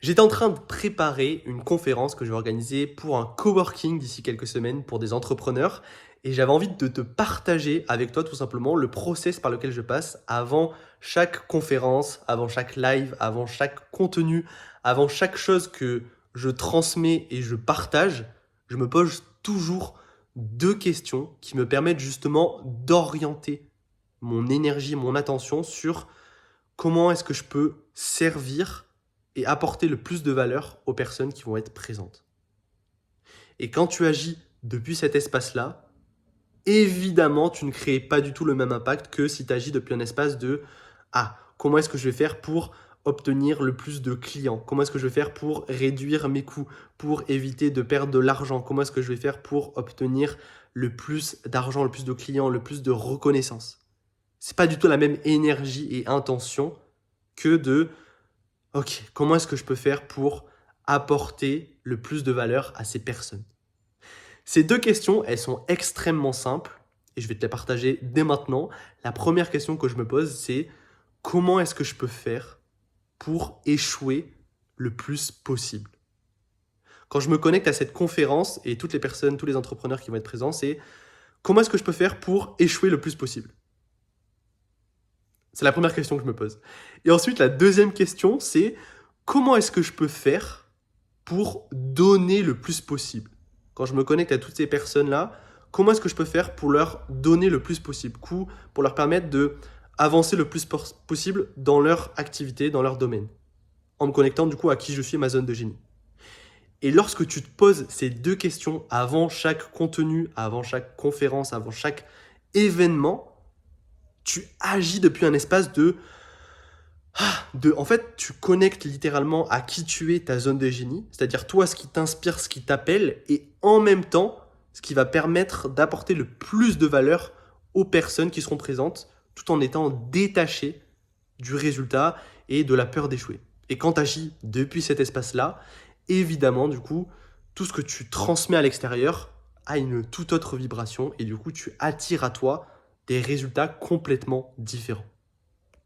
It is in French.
J'étais en train de préparer une conférence que je vais organiser pour un coworking d'ici quelques semaines pour des entrepreneurs et j'avais envie de te partager avec toi tout simplement le process par lequel je passe avant chaque conférence, avant chaque live, avant chaque contenu, avant chaque chose que je transmets et je partage. Je me pose toujours deux questions qui me permettent justement d'orienter mon énergie, mon attention sur comment est-ce que je peux servir et apporter le plus de valeur aux personnes qui vont être présentes. Et quand tu agis depuis cet espace-là, évidemment, tu ne crées pas du tout le même impact que si tu agis depuis un espace de comment est-ce que je vais faire pour obtenir le plus de clients? Comment est-ce que je vais faire pour réduire mes coûts, pour éviter de perdre de l'argent? Comment est-ce que je vais faire pour obtenir le plus d'argent, le plus de clients, le plus de reconnaissance? C'est pas du tout la même énergie et intention que de OK, comment est-ce que je peux faire pour apporter le plus de valeur à ces personnes? Ces deux questions, elles sont extrêmement simples et je vais te les partager dès maintenant. La première question que je me pose, c'est comment est-ce que je peux faire pour échouer le plus possible? Quand je me connecte à cette conférence et toutes les personnes, tous les entrepreneurs qui vont être présents, c'est comment est-ce que je peux faire pour échouer le plus possible? C'est la première question que je me pose. Et ensuite, la deuxième question, c'est comment est-ce que je peux faire pour donner le plus possible? Quand je me connecte à toutes ces personnes-là, comment est-ce que je peux faire pour leur donner le plus possible? Pour leur permettre de avancer le plus possible dans leur activité, dans leur domaine, en me connectant du coup à qui je suis, ma zone de génie. Et lorsque tu te poses ces deux questions avant chaque contenu, avant chaque conférence, avant chaque événement, tu agis depuis un espace en fait, tu connectes littéralement à qui tu es, ta zone de génie, c'est-à-dire toi, ce qui t'inspire, ce qui t'appelle, et en même temps, ce qui va permettre d'apporter le plus de valeur aux personnes qui seront présentes, tout en étant détaché du résultat et de la peur d'échouer. Et quand tu agis depuis cet espace-là, évidemment, du coup, tout ce que tu transmets à l'extérieur a une toute autre vibration, et du coup, tu attires à toi des résultats complètement différents.